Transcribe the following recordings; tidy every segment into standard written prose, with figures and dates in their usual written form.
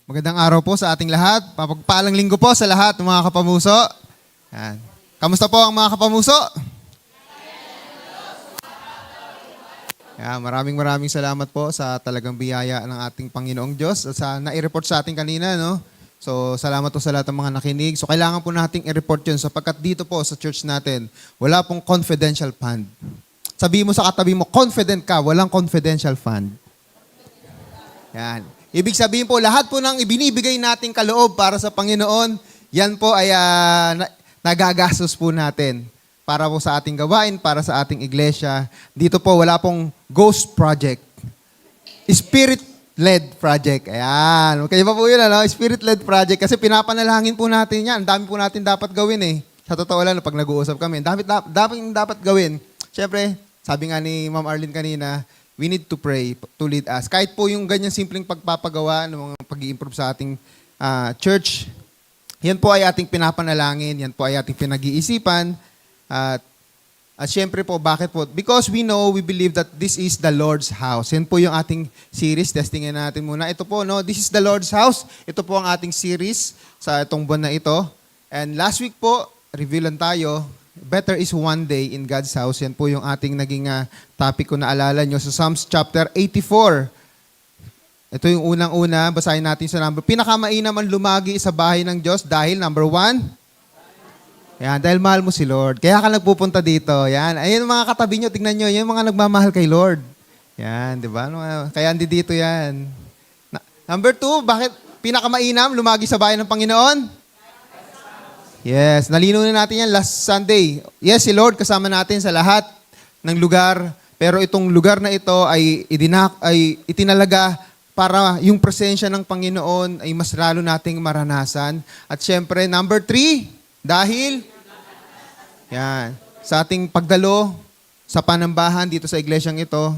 Magandang araw po sa ating lahat. Papagpalang linggo po sa lahat ng mga kapamuso. Yan. Kamusta po ang mga kapamuso? Yan, maraming salamat po sa talagang biyaya ng ating Panginoong Diyos at sa nai-report sa ating kanina, no? So, salamat po sa lahat ng mga nakinig. So, kailangan po nating i-report yun sapagkat dito po sa church natin, wala pong confidential fund. Sabi mo sa katabi mo, confident ka, walang confidential fund. Yan. Ibig sabihin po, lahat po ng ibinibigay nating kaloob para sa Panginoon, yan po ay nagagastos po natin para po sa ating gawain, para sa ating iglesia. Dito po, wala pong ghost project. Spirit-led project. Ayan. Kaya pa po yun, ano? Spirit-led project. Kasi pinapanalangin po natin yan. Ang dami po natin dapat gawin eh. Sa totoo lang, pag nag-uusap kami, dapat gawin. Siyempre, sabi nga ni Ma'am Arlene kanina, we need to pray to lead us. Kahit po yung ganyan simpleng pagpapagawa ng mga pag-i-improve sa ating church, yan po ay ating pinapanalangin, yan po ay ating pinag-iisipan. At syempre po, bakit po? Because we believe that this is the Lord's house. Yan po yung ating series. Testingin natin muna. Ito po, no? This is the Lord's house. Ito po ang ating series sa itong buwan na ito. And last week po, review lang tayo. Better is one day in God's house. Yan po yung ating naging topic kung naalala nyo sa Psalms chapter 84. Ito yung unang-una. Basahin natin sa number. Pinakamainam ang lumagi sa bahay ng Diyos dahil number 1, yan, dahil mahal mo si Lord. Kaya ka nagpupunta dito. Yan. Ayun mga katabi nyo, tingnan nyo. Yung mga nagmamahal kay Lord. Yan, di ba? Kaya andi dito yan. Number 2, bakit pinakamainam lumagi sa bahay ng Panginoon? Yes, nalinaw na natin yan last Sunday. Yes, si Lord kasama natin sa lahat ng lugar. Pero itong lugar na ito ay itinalaga para yung presensya ng Panginoon ay mas lalo nating maranasan. At syempre, number 3, dahil yan, sa ating pagdalo sa panambahan dito sa iglesyang ito,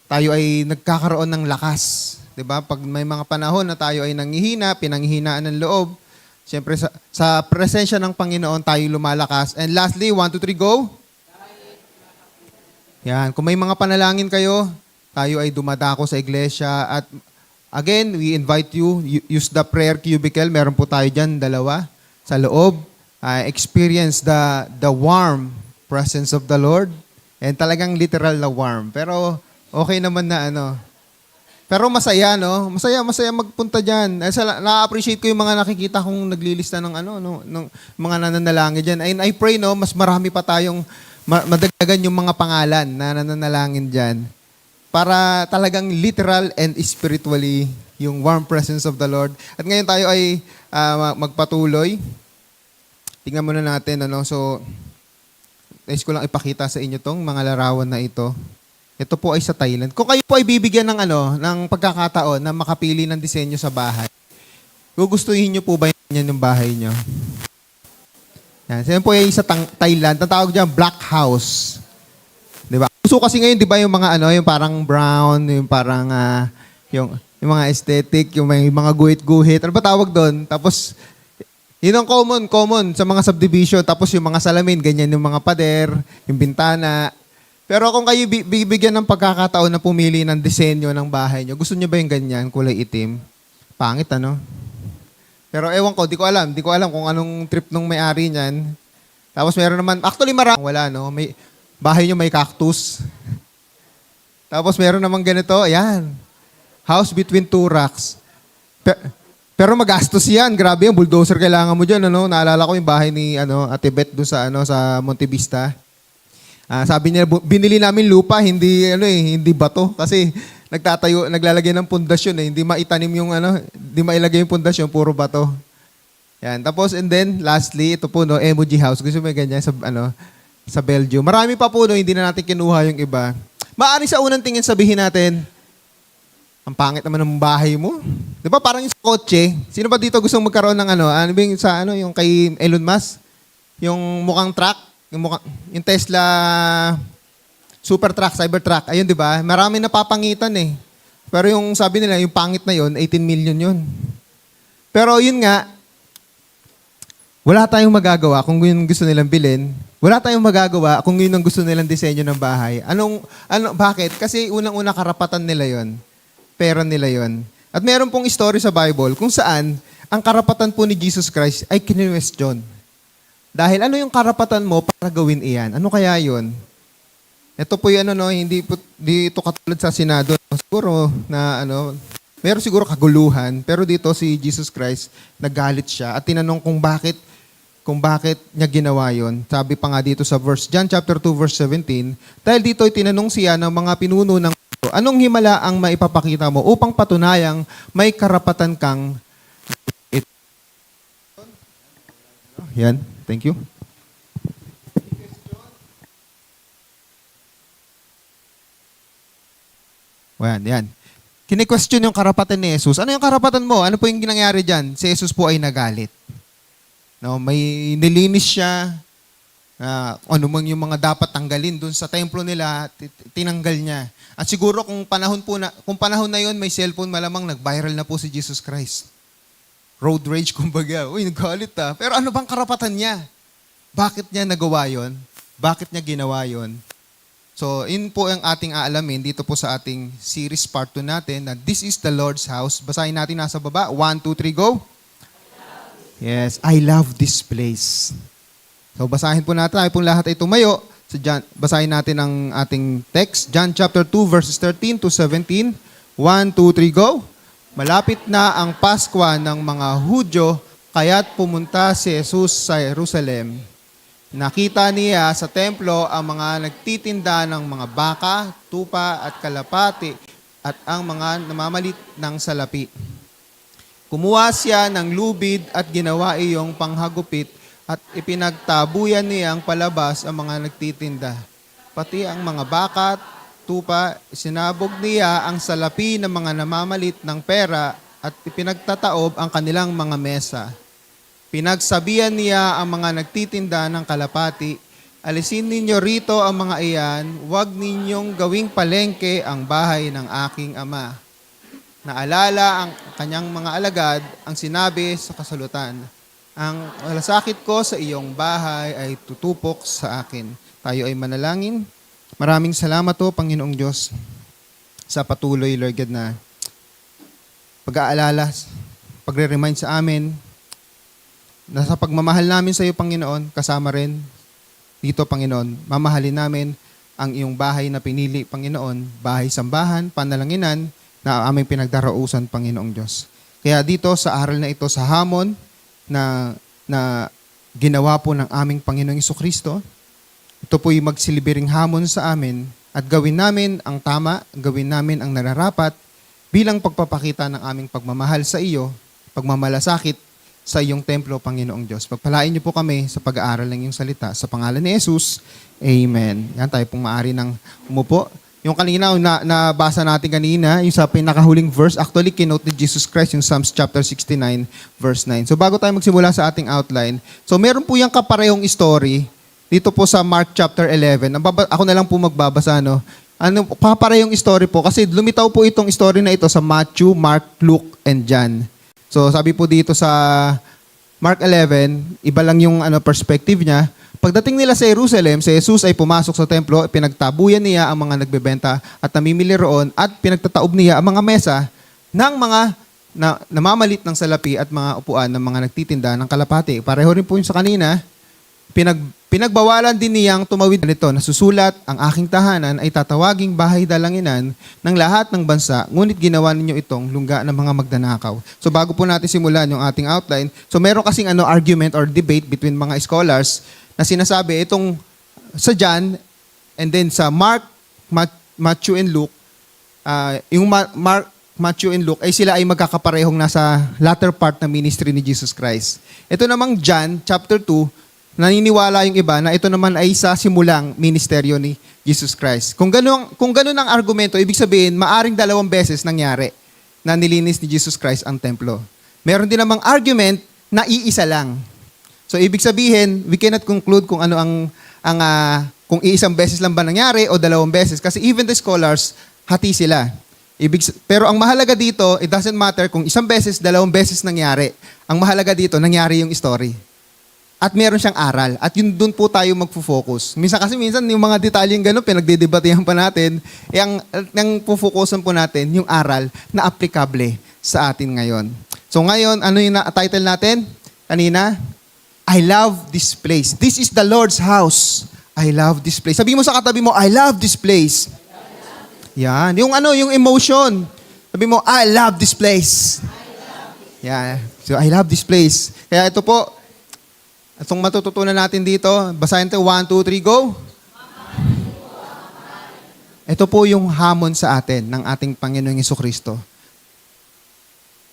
tayo ay nagkakaroon ng lakas. 'Di ba? Pag may mga panahon na tayo ay nanghihina, pinanghihinaan ng loob, siyempre sa presensya ng Panginoon tayo lumalakas. And lastly, 1, 2, 3, go. Yan, kung may mga panalangin kayo, tayo ay dumadako sa iglesia. At again, we invite you, use the prayer cubicle. Meron po tayo dyan, 2, sa loob. Experience the warm presence of the Lord. And talagang literal na warm. Pero okay naman na Pero masaya, no? Masaya magpunta diyan. Na-appreciate ko yung mga nakikita kong naglilista ng ng mga nananalangin diyan. And I pray, no, mas marami pa tayong madagdagan yung mga pangalan na nananalangin diyan. Para talagang literal and spiritually yung warm presence of the Lord. At ngayon tayo ay magpatuloy. Tingnan muna natin, So, nais ko lang ipakita sa inyo tong mga larawan na ito. Ito po ay sa Thailand. Kung kayo po ay bibigyan ng pagkakataon na makapili ng disenyo sa bahay, gugustuhin niyo po ba yan yung bahay niyo? Yan. Yan po ay sa Thailand. Ang tawag diyan, black house. 'Di ba? Gusto kasi ngayon, 'di ba, yung mga yung parang brown, yung parang yung mga aesthetic, yung may mga guhit-guhit. Ano ba tawag doon? Tapos yun ang common sa mga subdivision. Tapos yung mga salamin, ganyan yung mga pader, yung bintana. Pero kung kayo bibigyan ng pagkakataon na pumili ng disenyo ng bahay nyo, gusto nyo ba yung ganyan, kulay itim? Pangit, Pero ewan ko, di ko alam kung anong trip nung may-ari niyan. Tapos meron naman, actually wala, may, bahay nyo may cactus. Tapos meron naman ganito, ayan, house between 2 rocks. Pero magastos yan. Grabe yung bulldozer kailangan mo dyan. Naalala ko yung bahay ni Ate Beth doon sa Monte Vista. Sabi niya, binili namin lupa, hindi bato. Kasi naglalagay ng pundasyon. Hindi maitanim yung hindi mailagay yung pundasyon, puro bato. Yan. Tapos, and then, lastly, ito po, emoji house. Gusto mo yung ganyan sa Belgium. Marami pa po, hindi na natin kinuha yung iba. Maaari sa unang tingin sabihin natin, ang pangit naman ng bahay mo. Di ba parang yung sa kotse? Sino ba dito gustong magkaroon ng yung kay Elon Musk? Yung mukhang truck? Yung Tesla super truck, cyber truck. Ayun, di ba? Marami napapangitan eh. Pero yung sabi nila, yung pangit na yun, 18 million yun. Pero yun nga, wala tayong magagawa kung yun gusto nilang bilhin. Wala tayong magagawa kung yun ang gusto nilang disenyo ng bahay. Bakit? Kasi unang-una karapatan nila yon. Pera nila yon. At meron pong story sa Bible kung saan ang karapatan po ni Jesus Christ ay kinwestiyon. Dahil ano yung karapatan mo para gawin iyan? Ano kaya yun? Ito po yung hindi ito katulad sa Senado. Siguro na meron siguro kaguluhan, pero dito si Jesus Christ, nagalit siya at tinanong kung bakit niya ginawa yon. Sabi pa nga dito sa John chapter 2 verse 17, dahil dito ay tinanong siya ng mga pinuno ng anong himala ang maipapakita mo upang patunayang may karapatan kang Yan, thank you. Yan. Kini-question yung karapatan ni Jesus. Ano yung karapatan mo? Ano po yung nangyari dyan? Si Jesus po ay nagalit. No, may nilinis siya. Ano mang yung mga dapat tanggalin dun sa templo nila, tinanggal niya. At siguro kung panahon na yon may cellphone, malamang nag-viral na po si Jesus Christ. Road rage, kumbaga. Uy, nagalit ah. Pero ano bang karapatan niya? Bakit niya nagawa yon? Bakit niya ginawa yon? So, yun po ang ating aalamin dito po sa ating series part 2 natin na This is the Lord's House. Basahin natin nasa baba. 1, 2, 3, go. Yes, I love this place. So, basahin po natin. Tayo pong lahat ay tumayo. Basahin natin ang ating text. John chapter 2 verses 13 to 17. 1, 2, 3, go. Malapit na ang Paskwa ng mga Hudyo, kaya't pumunta si Jesus sa Jerusalem. Nakita niya sa templo ang mga nagtitinda ng mga baka, tupa at kalapati at ang mga namamalit ng salapi. Kumuha siya ng lubid at ginawa iyong panghagupit at ipinagtabuyan niya ang palabas ang mga nagtitinda. Pati ang mga baka, tupa, sinabog niya ang salapi ng mga namamalit ng pera at ipinagtataob ang kanilang mga mesa. Pinagsabihan niya ang mga nagtitinda ng kalapati, alisin ninyo rito ang mga iyan, huwag ninyong gawing palengke ang bahay ng aking ama. Naalala ang kanyang mga alagad ang sinabi sa kasalutan, ang malasakit ko sa iyong bahay ay tutupok sa akin. Tayo ay manalangin. Maraming salamat po, Panginoong Diyos, sa patuloy, Lord God, na pag-aalala, pagre-remind sa amin, na sa pagmamahal namin sa iyo, Panginoon, kasama rin dito, Panginoon, mamahalin namin ang iyong bahay na pinili, Panginoon, bahay-sambahan, panalanginan, na aming pinagdarausan, Panginoong Diyos. Kaya dito sa aral na ito, sa hamon na ginawa po ng aming Panginoong Jesucristo, ito po'y magsilibiring hamon sa amin at gawin namin ang tama, gawin namin ang nararapat bilang pagpapakita ng aming pagmamahal sa iyo, pagmamalasakit sa iyong templo, Panginoong Diyos. Pagpalain niyo po kami sa pag-aaral ng iyong salita. Sa pangalan ni Jesus, Amen. Yan, tayo pong maaari ng umupo. Yung kanina, nabasa natin kanina, yung sa pinakahuling verse, actually, kinote ni Jesus Christ, yung Psalms chapter 69, verse 9. So, bago tayo magsimula sa ating outline, so meron po yung kaparehong story dito po sa Mark chapter 11. Ako na lang po magbabasa, no? Kaparehong story po, kasi lumitaw po itong story na ito sa Matthew, Mark, Luke, and John. So, sabi po dito sa Mark 11, iba lang yung perspective niya. Pagdating nila sa Jerusalem, si Jesus ay pumasok sa templo, pinagtabuyan niya ang mga nagbebenta at namimili roon at pinagtataob niya ang mga mesa ng mga namamalit ng salapi at mga upuan ng mga nagtitinda ng kalapati. Pareho rin po yung sa kanina, pinagbawalan din niyang tumawid nito. Nasusulat, ang aking tahanan ay tatawaging bahay dalanginan ng lahat ng bansa, ngunit ginawa ninyo itong lungga ng mga magdanakaw. So bago po natin simulan yung ating outline, so meron kasing argument or debate between mga scholars na sinasabi itong sa John and then sa Mark, Matthew and Luke, yung Mark, Matthew and Luke ay sila ay magkakaparehong nasa latter part ng ministry ni Jesus Christ. Ito namang John chapter 2, naniniwala yung iba na ito naman ay sa simulang ministeryo ni Jesus Christ. Kung ganun ang argumento, ibig sabihin, maaring 2 beses nangyari na nilinis ni Jesus Christ ang templo. Meron din namang argument na iisa lang. So, ibig sabihin, we cannot conclude kung ano kung iisang beses lang ba nangyari o 2 beses. Kasi even the scholars, hati sila. Pero ang mahalaga dito, it doesn't matter kung 1 beses, 2 beses nangyari. Ang mahalaga dito, nangyari yung story. At meron siyang aral. At yun doon po tayo magfo-focus. Minsan yung mga detalyeng gano'n, pinagdidebatehan pa natin, ang pufokusan po natin yung aral na aplikable sa atin ngayon. So ngayon, ano yung title natin? Kanina? I love this place. This is the Lord's house. I love this place. Sabi mo sa katabi mo, I love this place. Yan. Yung yung emotion. Sabi mo, I love this place. Yeah. So, I love this place. Kaya ito po, itong matututunan natin dito, basahin ito, 1, 2, 3, go. Ito po yung hamon sa atin ng ating Panginoong Jesucristo.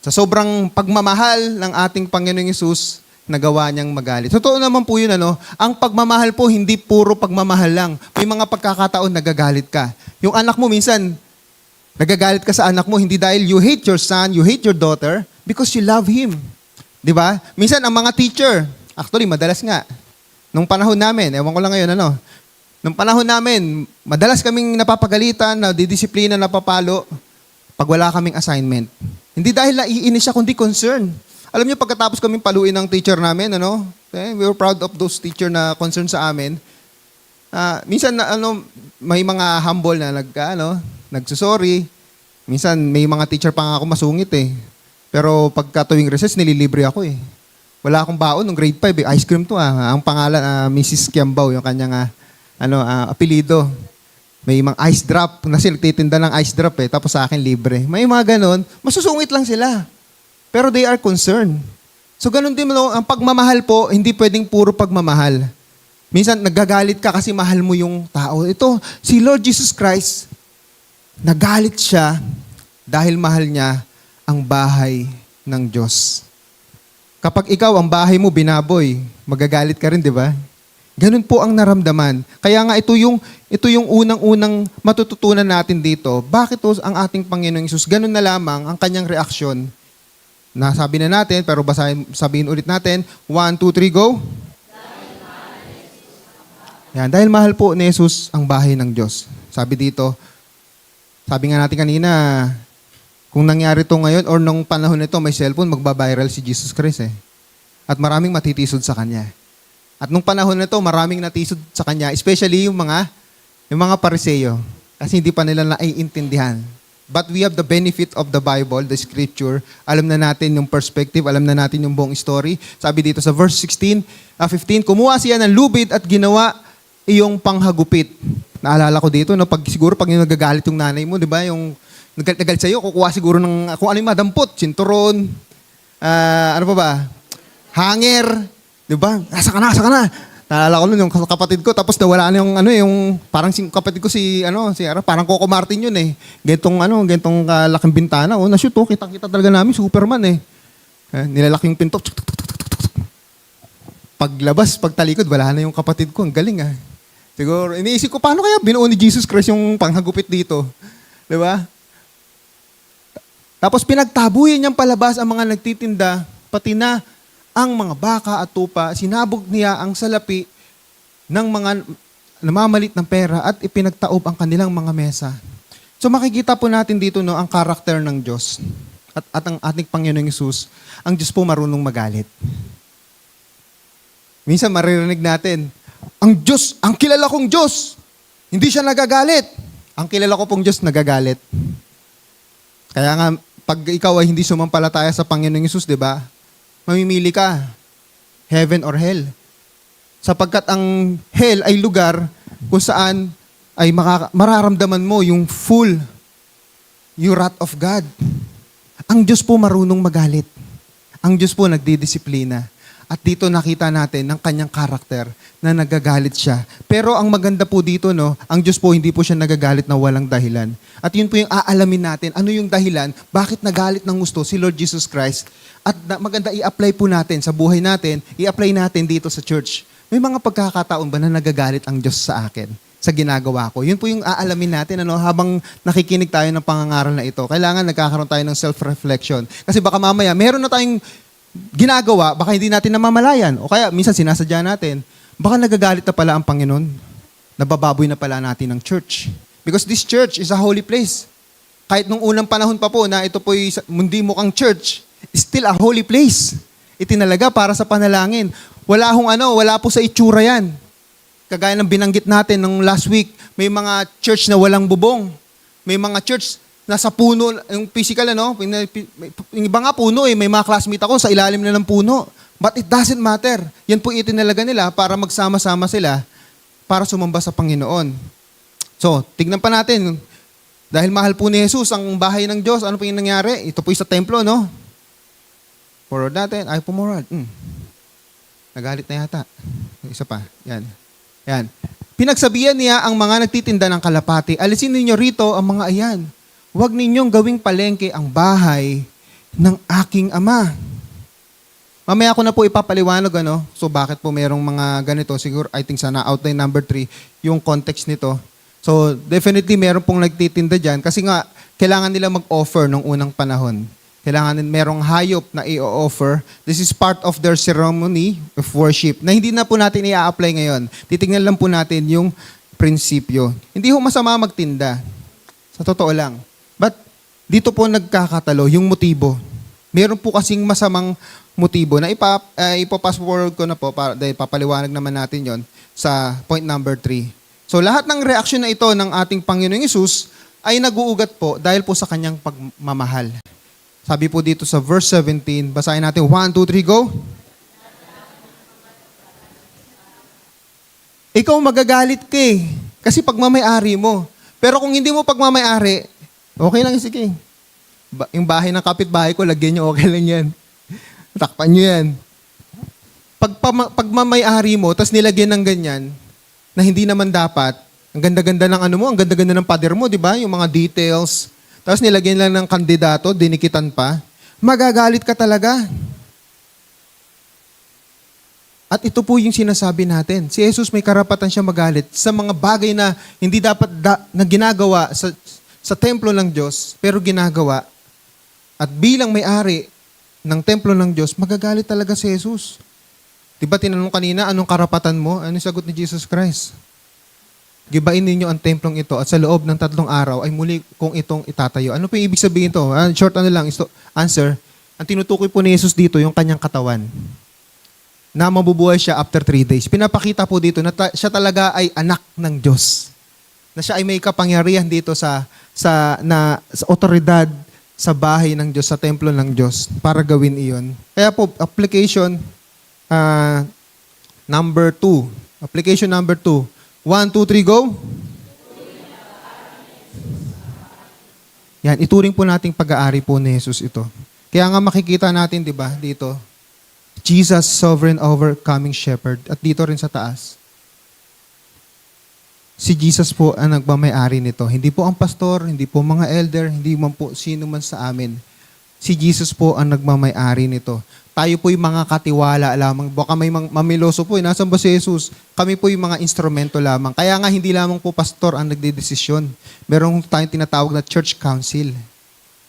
Sa sobrang pagmamahal ng ating Panginoong Hesus, nagawa niyang magalit. Totoo naman po yun, ang pagmamahal po, hindi puro pagmamahal lang. May mga pagkakataon nagagalit ka. Yung anak mo minsan, nagagalit ka sa anak mo, hindi dahil you hate your son, you hate your daughter, because you love him. Di ba? Minsan, ang mga teacher, actually, madalas nga, nung panahon namin, ewan ko lang ngayon, nung panahon namin, madalas kaming napapagalitan, nadidisiplina, napapalo, pag wala kaming assignment. Hindi dahil naiinis siya, kundi concern. Alam niyo, pagkatapos kaming paluin ng teacher namin, we were proud of those teacher na concern sa amin. Minsan, may mga humble na nagsusorry. Minsan, may mga teacher pa nga ako masungit eh. Pero pagka tuwing recess, nililibre ako eh. Wala akong baon nung grade 5 eh. Ice cream to Ang pangalan, Mrs. Kiambao, yung kanyang apelido. May mga ice drop. Kasi nagtitinda ng ice drop eh. Tapos sa akin, libre. May mga ganon. Masusungit lang sila. Pero they are concerned. So ganun din ang pagmamahal po, hindi pwedeng puro pagmamahal. Minsan nagagalit ka kasi mahal mo yung tao. Ito, si Lord Jesus Christ, nagalit siya dahil mahal niya ang bahay ng Diyos. Kapag ikaw ang bahay mo binaboy, magagalit ka rin, di ba? Ganun po ang naramdaman. Kaya nga ito yung unang-unang matututunan natin dito. Bakit ang ating Panginoong Hesus, ganun na lamang ang kanyang reaksyon. Nasabi na natin, pero sabihin ulit natin. 1, 2, 3, go. Yan, dahil mahal po ni Jesus ang bahay ng Diyos. Sabi dito, sabi nga natin kanina, kung nangyari to ngayon or nung panahon nito may cellphone, magbabiral si Jesus Christ eh. At maraming matitisod sa Kanya. At nung panahon nito, maraming natisod sa Kanya, especially yung mga pariseyo. Kasi hindi pa nila naiintindihan. But we have the benefit of the Bible, the Scripture. Alam na natin yung perspective, alam na natin yung buong story. Sabi dito sa verse 15, kumuha siya ng lubid at ginawa iyong panghagupit. Naalala ko dito, siguro pag nagagalit yung nanay mo, di ba, yung nagalit sa'yo, kukuha siguro ng, kung ano yung madampot, sinturon, ano pa ba, hanger, di ba, asa ka na. Naalala ko nun yung kapatid ko, tapos nawala na yung parang kapatid ko parang Coco Martin yun eh. Gantong kalaking bintana. Na-shoot kitang-kita talaga namin, Superman eh. Nilalaki yung pinto. Paglabas, pagtalikod, wala na yung kapatid ko. Ang galing Siguro, iniisip ko, paano kaya binuo ni Jesus Christ yung panghagupit dito? Di ba? Tapos pinagtabuyan niyang palabas ang mga nagtitinda, pati na ang mga baka at tupa, sinabog niya ang salapi ng mga namamalit ng pera at ipinagtaob ang kanilang mga mesa. So makikita po natin dito ang karakter ng Diyos at ang ating Panginoong Hesus. Ang Diyos po marunong magalit. Minsan maririnig natin, ang Diyos, ang kilala kong Diyos, hindi siya nagagalit. Ang kilala ko pong Diyos nagagalit. Kaya nga, pag ikaw ay hindi sumampalataya sa Panginoong Hesus, di ba? Mamimili ka, heaven or hell. Sapagkat ang hell ay lugar kung saan ay mararamdaman mo yung full, yung wrath of God. Ang Diyos po marunong magalit. Ang Diyos po nagdidisiplina. At dito nakita natin ang kanyang karakter na nagagalit siya. Pero ang maganda po dito, ang Diyos po hindi po siya nagagalit na walang dahilan. At yun po yung aalamin natin, ano yung dahilan, bakit nagalit ng gusto si Lord Jesus Christ. At maganda i-apply po natin sa buhay natin, i-apply natin dito sa church. May mga pagkakataon ba na nagagalit ang Diyos sa akin, sa ginagawa ko? Yun po yung aalamin natin habang nakikinig tayo ng pangangaral na ito. Kailangan nagkakaroon tayo ng self-reflection. Kasi baka mamaya, meron na tayong ginagawa, baka hindi natin namamalayan. O kaya, minsan sinasadya natin, baka nagagalit na pala ang Panginoon. Nabababoy na pala natin ng church. Because this church is a holy place. Kahit nung unang panahon pa po na ito po'y mundi mukhang church, still a holy place. Itinalaga para sa panalangin. Wala po sa itsura yan. Kagaya ng binanggit natin nung last week, may mga church na walang bubong. May mga church nasa puno, yung physical, yung iba nga puno may mga classmate ako sa ilalim na ng puno. But it doesn't matter. Yan po itinalaga nila para magsama-sama sila para sumamba sa Panginoon. So, tignan pa natin. Dahil mahal po ni Jesus ang bahay ng Diyos, ano po yung nangyari? Ito po yung sa templo, no? Forward natin. Ay, pumorad. Nagalit na yata. Isa pa. Yan. Pinagsabihan niya ang mga nagtitinda ng kalapati. Alisin ninyo rito ang mga ayan. Huwag ninyong gawing palengke ang bahay ng aking ama. Mamaya ko na po ipapaliwanag, So, bakit po merong mga ganito? Siguro, I think sana outline number 3, yung context nito. So, definitely meron pong nagtitinda dyan kasi nga, kailangan nila mag-offer nung unang panahon. Kailangan merong hayop na i-offer. This is part of their ceremony of worship na hindi na po natin i-apply ngayon. Titignan lang po natin yung prinsipyo. Hindi ho masama magtinda. Sa totoo lang. But dito po nagkakatalo yung motibo. Meron po kasing masamang motibo na ipapass forward ko na po dahil papaliwanag naman natin yon sa point number 3. So lahat ng reaksyon na ito ng ating Panginoong Hesus ay nag-uugat po dahil po sa kanyang pagmamahal. Sabi po dito sa verse 17, basahin natin 1, 2, 3, go. Ikaw magagalit ka kasi pagmamayari mo. Pero kung hindi mo pagmamayari, okay lang, sige. Yung bahay ng kapitbahay ko, lagyan nyo, okay lang yan. Takpan nyo yan. Pagmamayari mo, tas nilagyan ng ganyan, na hindi naman dapat, ang ganda-ganda ng ang ganda-ganda ng pader mo, di ba? Yung mga details. Tapos nilagyan lang ng kandidato, dinikitan pa. Magagalit ka talaga. At ito po yung sinasabi natin. Si Jesus may karapatan siya magalit sa mga bagay na hindi dapat na ginagawa sa templo ng Diyos, pero ginagawa. At bilang may-ari ng templo ng Diyos, magagalit talaga si Jesus. Diba tinanong kanina, anong karapatan mo? Ano sagot ni Jesus Christ? Gibain ninyo ang templong ito at sa loob ng 3 araw ay muli kong itong itatayo. Ano po yung ibig sabihin to? Short lang, answer. Ang tinutukoy po ni Jesus dito, yung kanyang katawan. Na mabubuhay siya after 3 days. Pinapakita po dito na siya talaga ay anak ng Diyos. Na siya ay may kapangyarihan dito sa otoridad sa bahay ng Diyos, sa templo ng Diyos para gawin iyon. Kaya po, application number 2. Application number 2. 1, 2, 3, go. Yan, ituring po nating pag-aari po ni Jesus ito. Kaya nga makikita natin, di ba, dito, Jesus, sovereign overcoming shepherd. At dito rin sa taas, si Jesus po ang nagmamayari nito. Hindi po ang pastor, hindi po mga elder, hindi man po sino man sa amin. Si Jesus po ang nagmamayari nito. Tayo po yung mga katiwala lamang. Baka may mamiloso po, nasan ba si Jesus? Kami po yung mga instrumento lamang. Kaya nga hindi lamang po pastor ang nagdedesisyon. Meron tayong tinatawag na church council.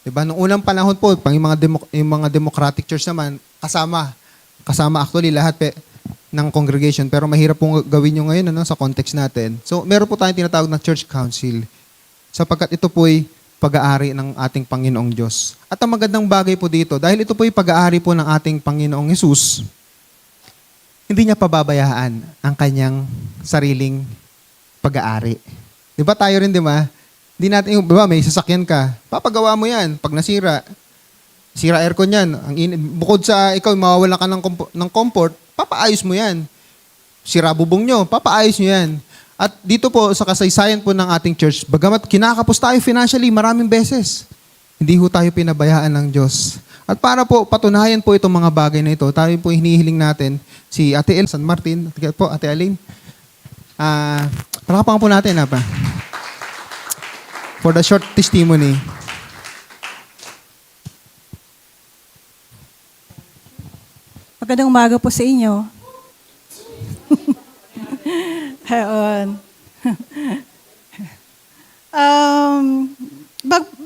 Diba? Noong unang panahon po, yung mga democratic church naman, kasama actually lahat ng congregation. Pero mahirap pong gawin nyo ngayon sa context natin. So meron po tayong tinatawag na church council. Sapagkat ito po'y pag-aari ng ating Panginoong Diyos. At ang magandang bagay po dito, dahil ito po yung pag-aari po ng ating Panginoong Hesus, hindi niya pababayaan ang kanyang sariling pag-aari. Di ba tayo rin, di ba? Hindi natin, di ba, may sasakyan ka, papagawa mo yan. Pag nasira, sira aircon yan. Bukod sa ikaw, mawawalan ka ng comfort, papaayos mo yan. Sira bubong nyo, papaayos nyo yan. At dito po, sa kasaysayan po ng ating church, bagamat kinakapos tayo financially maraming beses, hindi po tayo pinabayaan ng Diyos. At para po patunayan po itong mga bagay na ito, tayo po hinihiling natin si Ate El San Martin, po Ate Aline. Palakpakan po natin, pa. For the short testimony. Magandang umaga po sa inyo.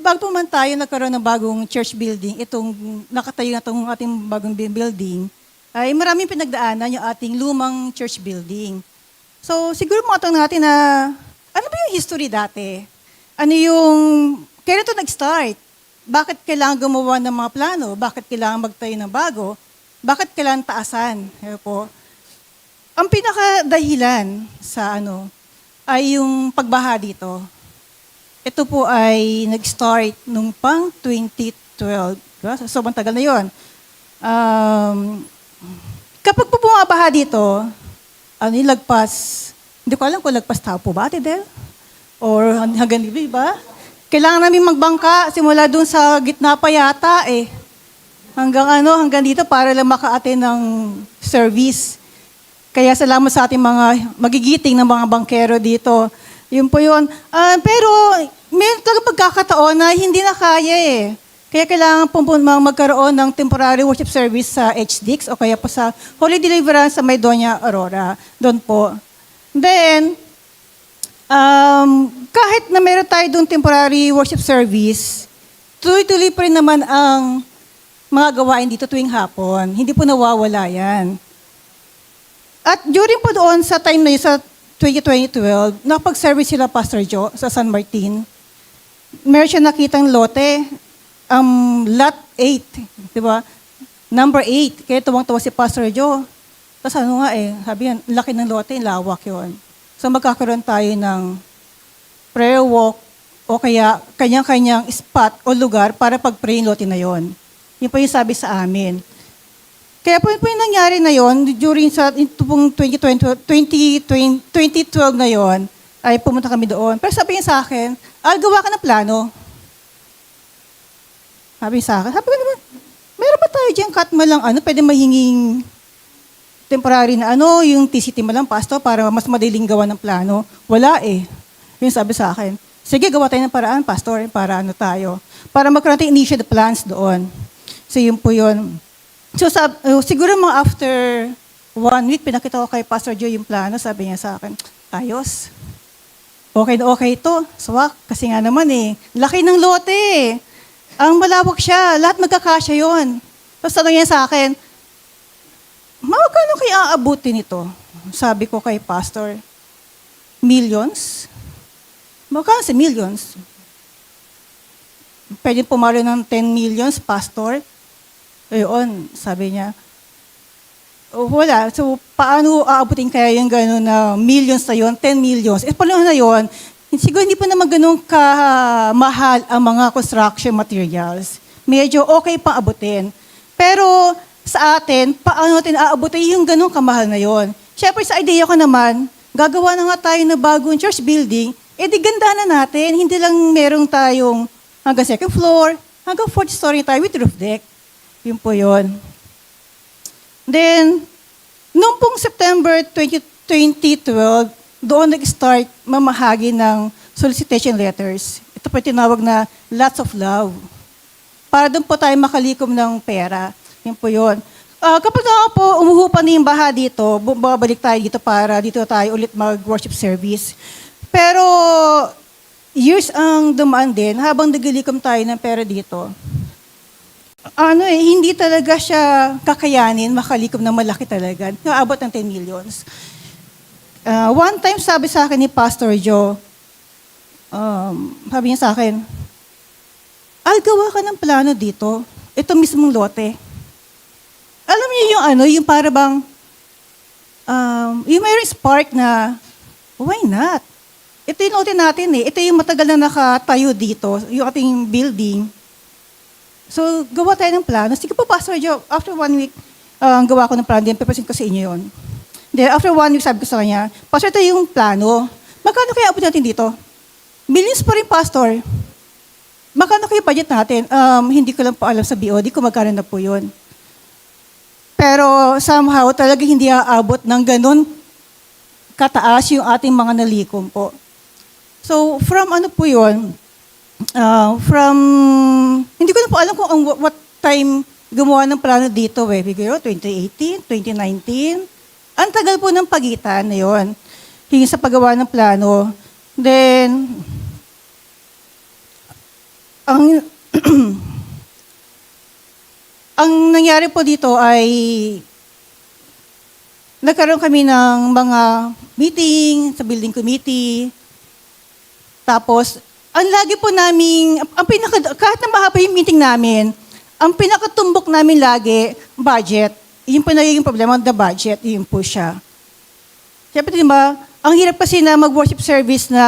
Bago man tayo nagkaroon ng bagong church building, itong nakatayo na itong ating bagong building, ay maraming pinagdaanan yung ating lumang church building. So siguro matanong natin na, ano ba yung history dati? Ano yung, kailan ito nag-start? Bakit kailangan gumawa ng mga plano? Bakit kailangan magtayo ng bago? Bakit kailangan taasan? Po. Ang pinakadahilan sa ay yung pagbaha dito. ito po ay nag-start nung pang 2012. Diba? Sobrang tagal na yun. Kapag po bumabaha dito, yung lagpas, hindi ko alam kung lagpas tao po ba, Ate Del? Or hanggang libre ba? Kailangan namin magbangka, simula dun sa gitna pa yata eh. Hanggang dito para lang maka-attend ng service. Kaya salamat sa ating mga magigiting ng mga bangkero dito. Yun po yun. Pero may talagang pagkakataon na hindi na kaya eh. Kaya kailangan po magkaroon ng temporary worship service sa HDX o kaya po sa Holy Deliverance sa May Doña Aurora. Doon po. Then, kahit na meron tayo doon temporary worship service, tuloy-tuloy pa rin naman ang mga gawain dito tuwing hapon. Hindi po nawawala yan. At during po doon sa time na yun, sa 2012, nakapag-service sila Pastor Joe sa San Martin. Meron siya nakitang lote, lot 8, di ba? Number 8. Kaya tuwang-tuwa si Pastor Joe. Tapos sabi yan, laki ng lote, lawak yun. So magkakaroon tayo ng prayer walk o kaya kanyang-kanyang spot o lugar para pag-pray yung lote na yon. Yun po yung sabi sa amin. Kaya po yung nangyari na yon, during sa pong 2012 na yon, ay pumunta kami doon. Pero sabi niya sa akin, gawa ka ng plano. Sabi sa akin, sabi ko naman, meron ba tayo dyan cut mo lang, pwede mahinging temporary na yung TCT mo lang, Pastor, para mas madaling gawa ng plano. Wala eh. Yun sabi sa akin, sige, gawa tayo ng paraan, Pastor, para tayo. Para magkaroon tayo initial plans doon. So yun po yun. So siguro mga after 1 week, pinakita ko kay Pastor Joe yung plano, sabi niya sa akin, ayos. Okay na okay ito. Swak, kasi nga naman laki ng lote eh. Ang malawak siya, lahat magkakasya yon. Tapos tanong niya sa akin, magkano kaya aabutin ito? Sabi ko kay Pastor, millions? Magkano sa millions? Pwede pumalo ng 10 millions, Pastor? Ayun, sabi niya, wala. So, paano aabutin kaya yung gano'n na millions na yon, 10 millions? Paano na yon? Siguro hindi pa naman ganun kamahal ang mga construction materials. Medyo okay pang abutin. Pero sa atin, paano natin aabutin yung ganun kamahal na yon? Siyempre sa idea ko naman, gagawa na nga tayo ng bagong church building, di ganda na natin. Hindi lang merong tayong hanggang second floor, hanggang fourth story tayo with roof deck. Yun po yun. Then, noong pong September 2012, doon nag-start mamahagi ng solicitation letters. Ito po tinawag na lots of love. Para doon po tayo makalikom ng pera. Yan po yun. Kapag po umuhupa na yung baha dito, babalik tayo dito para dito tayo ulit mag-worship service. Pero years ang dumaan din habang naglilikom tayo ng pera dito. Hindi talaga siya kakayanin, makalikom ng malaki talaga. Naabot ng 10 millions. One time sabi sa akin ni Pastor Joe, sabi niya sa akin, gawa ka ng plano dito. Ito mismong lote. Alam niyo yung para bang, yung mayroong spark na, why not? Ito yung lote natin eh. Ito yung matagal na nakatayo dito, yung ating building. So, gawa tayo ng plano. Sige po, Pastor Joe, after 1 week, gawa ko ng plano, then pipresent ko sa inyo yun. Then, after 1 week, sabi ko sa kanya, Pastor, ito yung plano. Magkano kaya abot natin dito? Millions pa rin, Pastor. Magkano kaya budget natin? Hindi ko lang po alam sa BOD kung magkano na po yun. Pero somehow, talaga hindi aabot ng ganun kataas yung ating mga nalikom po. So, from po yun, hindi ko na po alam kung what time gumawa ng plano dito, Bigero, 2018, 2019. Ang tagal po ng pagitan na yun, hingin sa paggawa ng plano. Then, ang nangyari po dito ay nagkaroon kami ng mga meeting sa building committee. Tapos, ang lagi po namin, kahit na mahaba yung meeting namin, ang pinakatumbok namin lagi, budget. Yun po nagiging problema, the budget, yun po siya. Siyempre, di ba, ang hirap kasi na mag-worship service na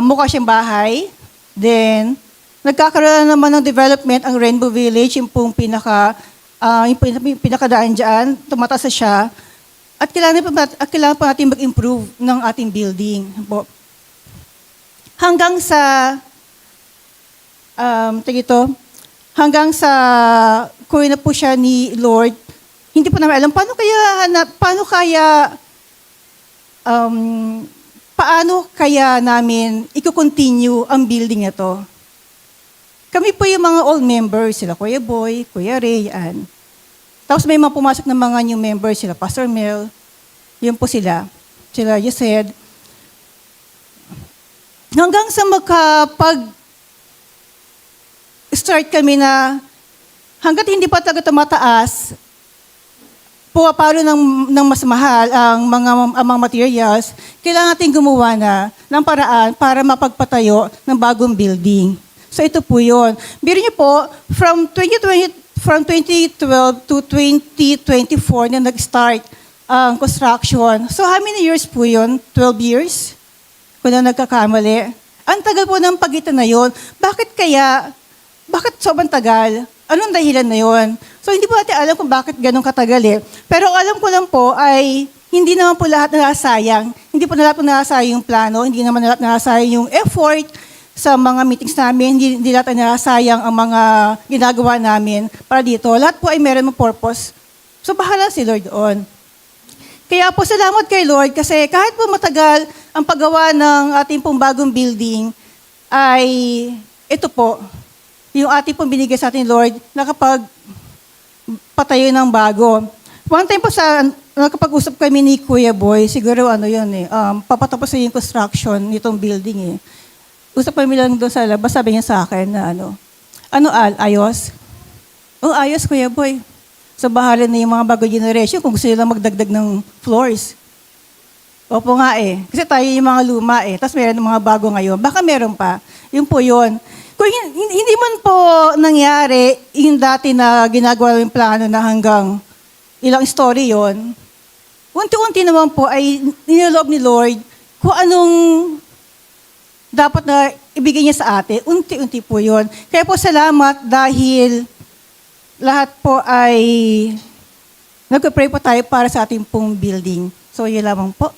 mukha siyang bahay. Then, nagkakaroon naman ng development ang Rainbow Village, yung pong pinakadaan dyan, tumataas na siya. At kailangan pa natin mag-improve ng ating building. Po. Hanggang sa, hanggang sa kuha na po siya ni Lord, hindi po namin alam paano kaya namin i-continue ang building na to. Kami po yung mga old members, sila Kuya Boy, Kuya Ray, yan. Tapos may mga pumasok ng mga new members, sila Pastor Mel, yun po sila Yused. Hanggang sa start kami na hanggat hindi pa talaga tumataas, pumapalo ng mas mahal ang mga materials, kailangan natin gumawa ng paraan para mapagpatayo ng bagong building. So ito po yun. Biro niyo po, from 2012 to 2024 na nag-start ang construction. So how many years po yun? 12 years? Kung na nagkakamali. Ang tagal po ng pagitan na yun. Bakit sobrang tagal? Anong dahilan na yun? So hindi po natin alam kung bakit ganun katagal eh. Pero alam ko lang po ay hindi naman po lahat nasasayang. Hindi po lahat nasasayang yung plano, hindi naman lahat nasasayang yung effort sa mga meetings namin, hindi lahat nasasayang ang mga ginagawa namin para dito. Lahat po ay meron ng purpose. So bahala si Lord doon. Kaya po salamat kay Lord kasi kahit po matagal ang paggawa ng ating pong bagong building ay ito po, yung ating pong binigay sa ating Lord, nakapagpatayo ng bago. One time po nakapag-usap kami ni Kuya Boy, siguro papatapos na yung construction nitong building eh. Usap kami lang doon sa labas, sabi niya sa akin na ayos? Oh, ayos Kuya Boy. So bahala na yung mga bago generation kung gusto nila magdagdag ng floors. Opo nga eh. Kasi tayo yung mga luma eh. Tapos meron ng mga bago ngayon. Baka meron pa. Yun po yun. Kung hindi man po nangyari yung dati na ginagawa yung plano na hanggang ilang story yon, unti-unti naman po ay niloloob ni Lord kung anong dapat na ibigay niya sa atin. Unti-unti po yun. Kaya po salamat dahil lahat po ay nag-pray po tayo para sa ating pong building. So yun lamang po.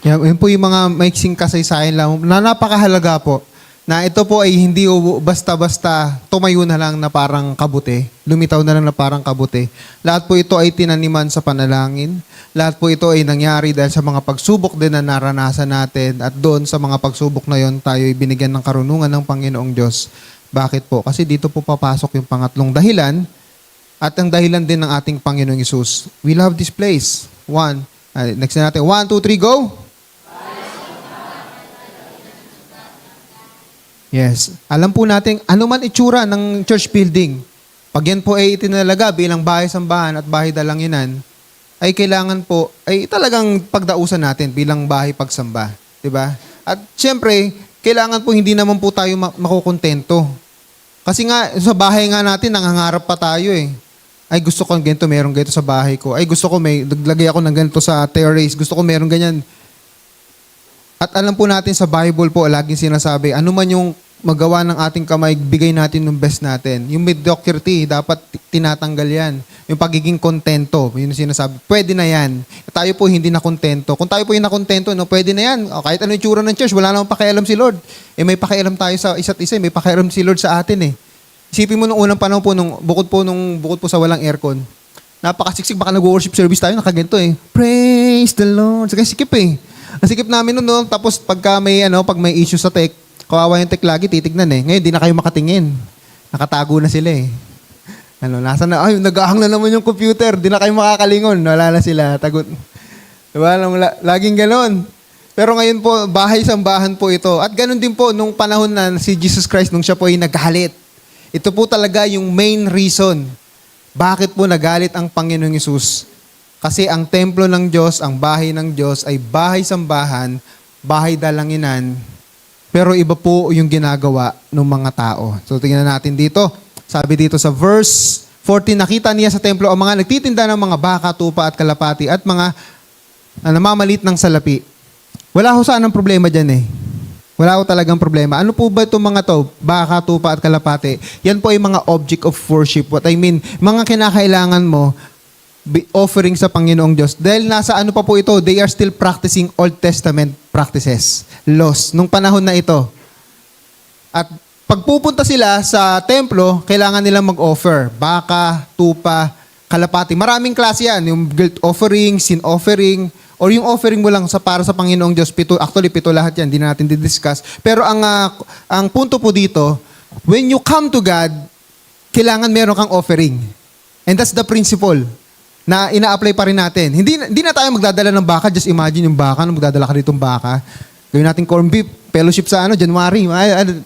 Yan po yung mga maiksing kasaysayan lang na napakahalaga po. Na ito po ay hindi basta-basta tumayo na lang na parang kabuti. Lumitaw na lang na parang kabuti. Lahat po ito ay tinaniman sa panalangin. Lahat po ito ay nangyari dahil sa mga pagsubok din na naranasan natin. At doon sa mga pagsubok na yon tayo ay binigyan ng karunungan ng Panginoong Diyos. Bakit po? Kasi dito po papasok yung pangatlong dahilan at ang dahilan din ng ating Panginoong Isus. We love this place. Next na natin. 1, 2, 3, go! Yes. Alam po natin, ano man itsura ng church building, pag yan po ay itinalaga bilang bahay-sambahan at bahay dalanginan, ay kailangan po, ay talagang pagdausan natin bilang bahay pagsamba. Diba? At syempre, kailangan po hindi naman po tayo makukontento. Kasi nga, sa bahay nga natin, nangangarap pa tayo eh. Ay, gusto ko ganito, meron ganito sa bahay ko. Ay, gusto ko naglagay ako ng ganito sa terrace. Gusto ko meron ganyan. At alam po natin sa Bible po, laging sinasabi, ano man yung magawa ng ating kamay, bigay natin ng best natin. Yung mediocrity, dapat tinatanggal yan. Yung pagiging kontento, yun yung sinasabi, pwede na yan. Tayo po hindi na kontento. Kung tayo po yung nakontento, pwede na yan. O, kahit ano yung tsura ng church, wala namang pakialam si Lord. May pakialam tayo sa isa't isa, may pakialam si Lord sa atin eh. Isipin mo nung unang panahon po, bukod po sa walang aircon, napakasiksik, baka nag-worship service tayo, nakaganto eh. Praise the Lord. Saka sikip eh. Ang sikip namin noon, tapos pag may issue sa tech, kawawa yung tech lagi, titignan eh. Ngayon, di na kayo makatingin. Nakatago na sila eh. Nasa na, nag-ahang na naman yung computer, di na kayo makakalingon. Wala na sila, tagot. Diba? Laging ganon. Pero ngayon po, bahay-sambahan po ito. At ganon din po, nung panahon na si Jesus Christ, nung siya po ay naghalit. Ito po talaga yung main reason. Bakit po nagalit ang Panginoong Hesus? Kasi ang templo ng Diyos, ang bahay ng Diyos ay bahay-sambahan, bahay dalanginan, pero iba po yung ginagawa ng mga tao. So tingnan natin dito. Sabi dito sa verse 14, nakita niya sa templo ang mga nagtitinda ng mga baka, tupa at kalapati at mga namamalit ng salapi. Wala ho saan ang problema dyan eh. Wala ho talagang problema. Ano po ba itong mga to? Baka, tupa at kalapati. Yan po ay mga object of worship. What I mean, mga kinakailangan mo offering sa Panginoong Diyos. Dahil nasa ano pa po ito, they are still practicing Old Testament practices, laws, nung panahon na ito. At pagpupunta sila sa templo, kailangan nilang mag-offer. Baka, tupa, kalapati. Maraming klase yan. Yung guilt offering, sin offering, or yung offering mo lang para sa Panginoong Diyos. Actually, pito lahat yan. Hindi na natin didiscuss. Pero ang punto po dito, when you come to God, kailangan meron kang offering. And that's the principle na ina-apply pa rin natin. Hindi na tayo magdadala ng baka. Just imagine yung baka, nung magdadala ka ditong baka. Gawin natin corn beef, fellowship sa January,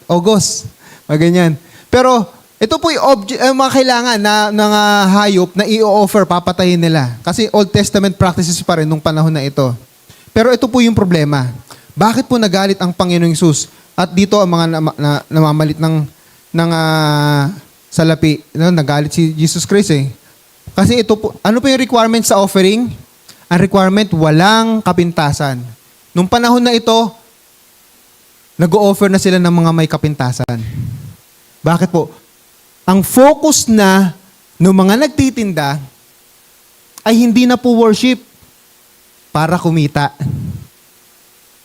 August, ganyan. Pero ito po yung mga kailangan ng hayop na i-offer, papatayin nila. Kasi Old Testament practices pa rin nung panahon na ito. Pero ito po yung problema. Bakit po nagalit ang Panginoong Hesus? At dito ang mga namamalit ng salapi, nagalit si Jesus Christ eh. Kasi ito po, ano po yung requirement sa offering? Ang requirement, walang kapintasan. Nung panahon na ito, nag-o-offer na sila ng mga may kapintasan. Bakit po? Ang focus na ng mga nagtitinda ay hindi na po worship para kumita.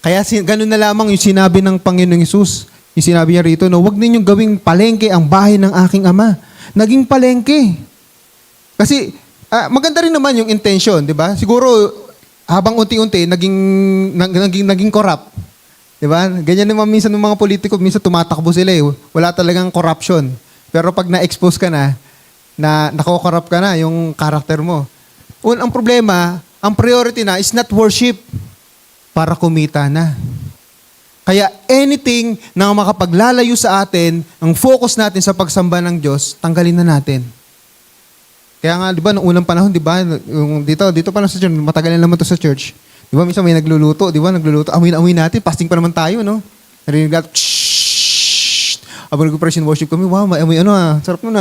Kaya ganun na lamang yung sinabi ng Panginoong Hesus. Yung sinabi niya rito, huwag ninyong gawing palengke ang bahay ng aking ama. Naging palengke. Kasi maganda rin naman yung intention, di ba? Siguro habang unti-unti naging corrupt. Di ba? Ganyan naman minsan ng mga politiko, minsan tumatakbo sila eh. Wala talagang corruption. Pero pag na-expose ka na nako-corrupt ka na yung karakter mo. Ang problema, ang priority na is not worship para kumita na. Kaya anything na makapaglalayo sa atin, ang focus natin sa pagsamba ng Diyos, tanggalin na natin. Kaya nga, di ba, noong unang panahon, di ba, dito pa lang sa church, matagal na naman to sa church. Di ba, minsan may nagluluto, di ba, amoy natin, fasting pa naman tayo, no? Narinig natin, habang nag-praise and worship kami, wow, may amoy sarap nun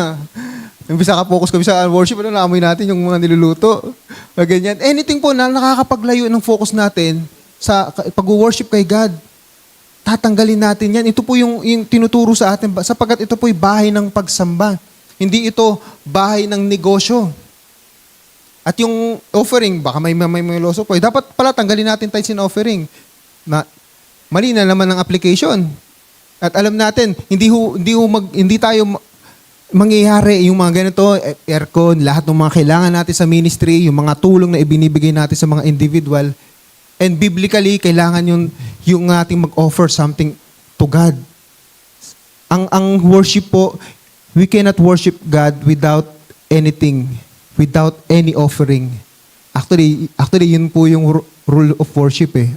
Imbis naka-focus kami sa worship, naamoy natin yung mga niluluto. Ganyan. Anything po na nakakapaglayo ng focus natin sa pag-worship kay God, tatanggalin natin yan. Ito po yung tinuturo sa atin, sapagkat ito po yung bahay ng pagsamba. Hindi ito bahay ng negosyo. At yung offering, baka may loso po. Dapat pala tanggalin natin tithes and offering. Mali na naman ang application. At alam natin, hindi tayo mangyayari yung mga ganito, aircon, lahat ng mga kailangan natin sa ministry, yung mga tulong na ibinibigay natin sa mga individual. And biblically, kailangan yung ating mag-offer something to God. Ang worship po, we cannot worship God without anything, without any offering. Actually, yun po yung rule of worship eh.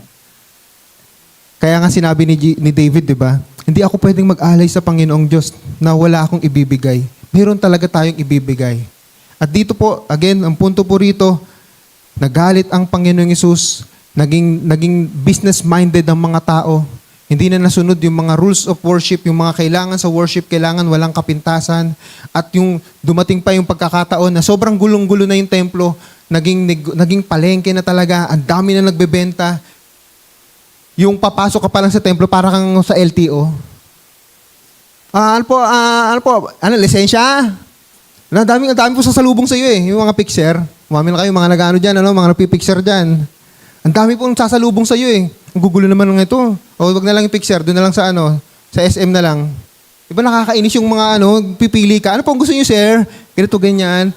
Kaya nga sinabi ni David, di ba? Hindi ako pwedeng mag-alay sa Panginoong Diyos na wala akong ibibigay. Meron talaga tayong ibibigay. At dito po, again, ang punto po rito, nagalit ang Panginoong Hesus, naging business-minded ang mga tao. Hindi na nasunod yung mga rules of worship, yung mga kailangan sa worship, kailangan walang kapintasan. At yung dumating pa yung pagkakataon na sobrang gulong-gulo na yung templo, naging palengke na talaga, ang dami na nagbebenta. Yung papasok ka pa lang sa templo para kang sa LTO. Lisensya? Ang dami po sasalubong sa iyo eh, yung mga picture. Umami na kayo, mga nag-ano dyan, mga nagpipicture dyan. Ang dami pong sasalubong sa iyo eh. Ang gugulo naman ng ito. O wag na lang yung picture, doon na lang sa sa SM na lang. Diba nakakainis yung mga pipili ka. Ano pong gusto niyo, sir? Ganito, ganyan.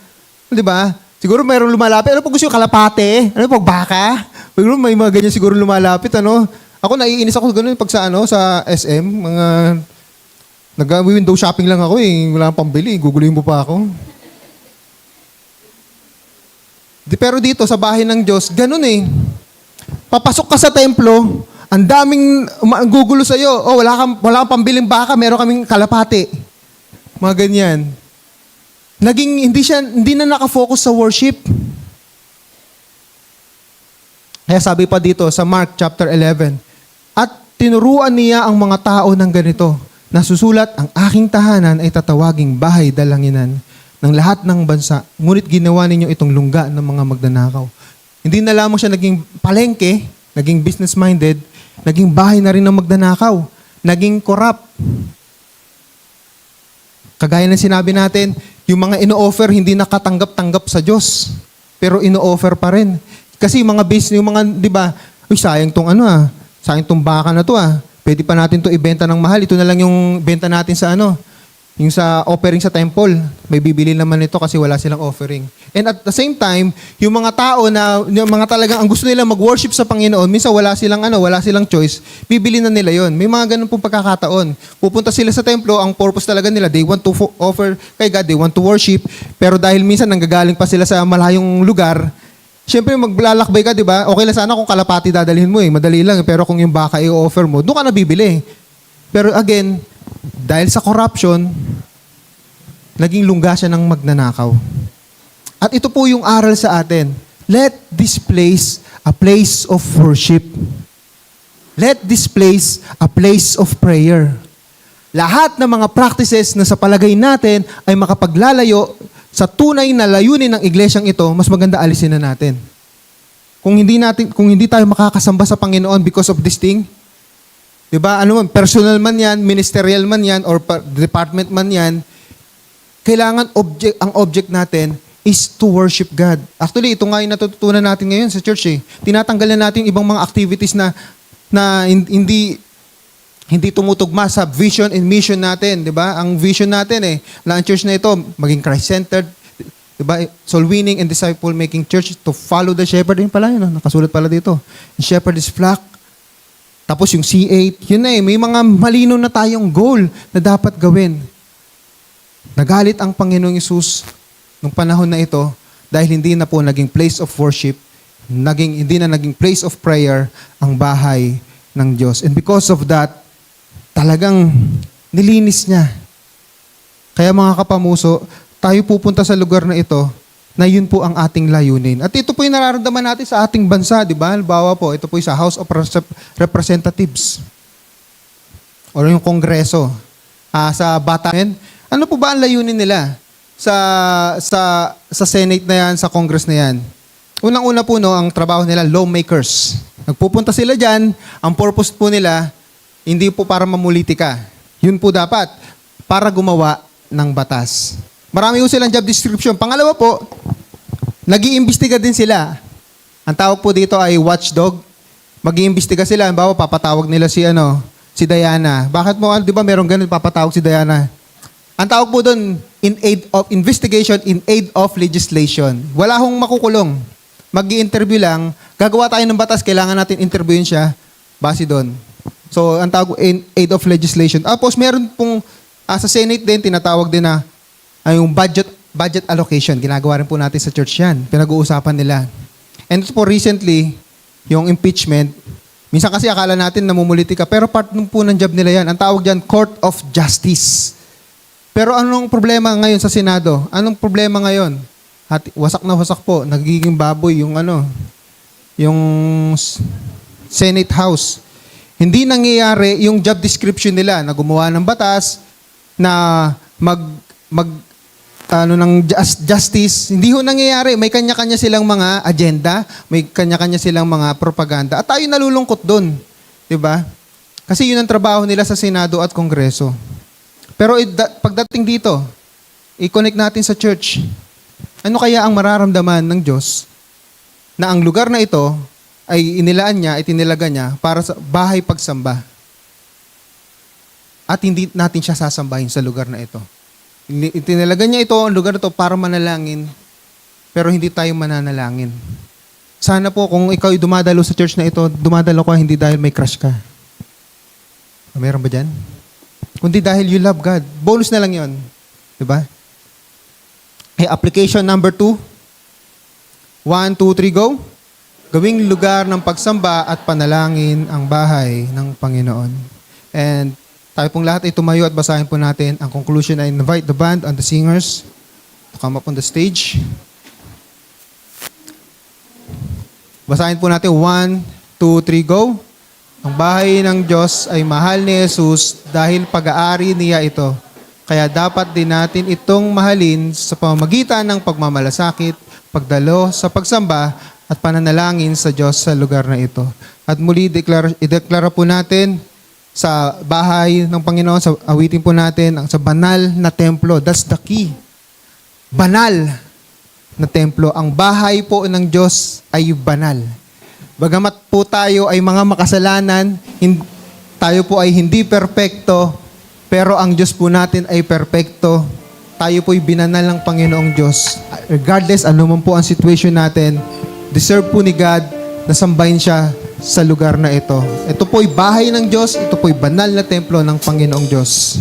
Diba? Siguro mayroong lumalapit. Ano pong gusto niyo, kalapate? Ano pong baka? Siguro may mga ganyan siguro lumalapit, Ako naiinis ako gano'n pag sa SM, nag-window shopping lang ako eh. Wala kang pambili, guguluhin mo pa ako. Pero dito sa bahay ng Diyos, ganun eh. Papasok ka sa templo, ang daming gugulo sa'yo. Oh, wala kang pambiling baka, meron kaming kalapate. Mga ganyan. Hindi na nakafocus sa worship. Kaya sabi pa dito sa Mark chapter 11, at tinuruan niya ang mga tao ng ganito, nasusulat, ang aking tahanan ay tatawaging bahay dalanginan. ng lahat ng bansa, ngunit ginawa ninyo itong lungga ng mga magnanakaw. Hindi na lamang siya naging palengke, naging business-minded, naging bahay na rin ng magnanakaw, naging corrupt. Kagaya ng sinabi natin, yung mga ino-offer hindi nakatanggap-tanggap sa Diyos, pero ino-offer pa rin. Kasi yung mga business, yung mga, di ba, uy, sayang tong sayang tong baka na to pwede pa natin to ibenta ng mahal, ito na lang yung benta natin sa yung sa offering sa temple, may bibili naman ito kasi wala silang offering. And at the same time, yung mga tao yung mga talagang ang gusto nila mag-worship sa Panginoon, minsan wala silang choice, bibili na nila yon. May mga ganun pong pagkakataon. Pupunta sila sa templo, ang purpose talaga nila, they want to offer kay God, they want to worship, pero dahil minsan nanggagaling pa sila sa malayong lugar, siyempre maglalakbay ka, di ba? Okay lang sana kung kalapati dadalhin mo madali lang, pero kung yung baka i-offer mo, doon ka na bibili. Pero again, dahil sa corruption, naging lungga siya ng magnanakaw. At ito po yung aral sa atin. Let this place a place of worship. Let this place a place of prayer. Lahat ng mga practices na sa palagay natin ay makapaglalayo sa tunay na layunin ng iglesyang ito, mas maganda alisin na natin. Kung hindi tayo makakasamba sa Panginoon because of this thing, 'di ba? Personal man 'yan, ministerial man 'yan, or department man 'yan, kailangan ang object natin is to worship God. Actually, ito nga yung natututunan natin ngayon sa church Tinatanggal na natin yung ibang mga activities na hindi tumutugma sa vision and mission natin, 'di ba? Ang vision natin na ang church na ito maging Christ-centered, 'di ba? Soul winning and disciple making church to follow the shepherd din pala yun, nakasulat pala dito. The shepherd is flock. Tapos yung C8, yun may mga malinaw na tayong goal na dapat gawin. Nagalit ang Panginoong Hesus nung panahon na ito dahil hindi na po naging place of worship, hindi na naging place of prayer ang bahay ng Diyos. And because of that, talagang nilinis niya. Kaya mga kapamuso, tayo pupunta sa lugar na ito na yun po ang ating layunin. At ito po yung nararamdaman natin sa ating bansa, di ba? Halimbawa po, ito po yung sa House of Representatives o yung Kongreso. Sa Bataan, ano po ba ang layunin nila sa Senate na yan, sa Congress na yan? Unang-una po, ang trabaho nila, lawmakers. Nagpupunta sila dyan, ang purpose po nila, hindi po para mamulitika. Yun po dapat, para gumawa ng batas. Marami po silang job description. Pangalawa po, nag-iimbestiga din sila. Ang tawag po dito ay watchdog. Mag-iimbestiga sila. Halimbawa, papatawag nila si Diana. Bakit mo, di ba meron ganun, papatawag si Diana? Ang tawag po doon, in aid of investigation, in aid of legislation. Wala hong makukulong. Mag-i-interview lang. Gagawa tayo ng batas, kailangan natin interviewin siya. Base doon. So, ang tawag in aid of legislation. Tapos, meron pong, sa Senate din, tinatawag din na, yung budget allocation. Ginagawa rin po natin sa church yan. Pinag-uusapan nila. And ito po recently, yung impeachment, minsan kasi akala natin namumulitika, pero part po ng job nila yan. Ang tawag dyan, Court of Justice. Pero anong problema ngayon sa Senado? Anong problema ngayon? Wasak na wasak po. Nagiging baboy yung yung Senate House. Hindi nangyayari yung job description nila na gumawa ng batas na ng justice, hindi ho nangyayari. May kanya-kanya silang mga agenda, may kanya-kanya silang mga propaganda. At tayo nalulungkot doon. 'Di ba? Kasi yun ang trabaho nila sa Senado at Kongreso. Pero pagdating dito, i-connect natin sa church. Ano kaya ang mararamdaman ng Diyos na ang lugar na ito ay inilaan niya, itinilaga niya para sa bahay pagsamba. At hindi natin siya sasambahin sa lugar na ito. Itinalaga niya ito, ang lugar ito, para manalangin, pero hindi tayo mananalangin. Sana po, kung ikaw ay dumadalo sa church na ito, dumadalo ka hindi dahil may crush ka. Meron ba dyan? Kundi dahil you love God. Bonus na lang yon, diba? Okay, application number 2. 1, 2, 3, go. Gawing lugar ng pagsamba at panalangin ang bahay ng Panginoon. And tayo pong lahat ay tumayo at basahin po natin ang conclusion. I invite the band and the singers to come up on the stage. Basahin po natin. 1, 2, 3, go. Ang bahay ng Diyos ay mahal ni Jesus dahil pag-aari niya ito. Kaya dapat din natin itong mahalin sa pamamagitan ng pagmamalasakit, pagdalo sa pagsamba at pananalangin sa Diyos sa lugar na ito. At muli, ideklara po natin sa bahay ng Panginoon, sa awitin po natin, ang sa banal na templo. That's the key. Banal na templo. Ang bahay po ng Diyos ay banal. Bagamat po tayo ay mga makasalanan, tayo po ay hindi perpekto, pero ang Diyos po natin ay perpekto. Tayo po'y binanal ng Panginoong Diyos. Regardless ano man po ang situation natin, deserve po ni God na sambahin siya sa lugar na ito. Ito po'y bahay ng Diyos, ito po'y banal na templo ng Panginoong Diyos.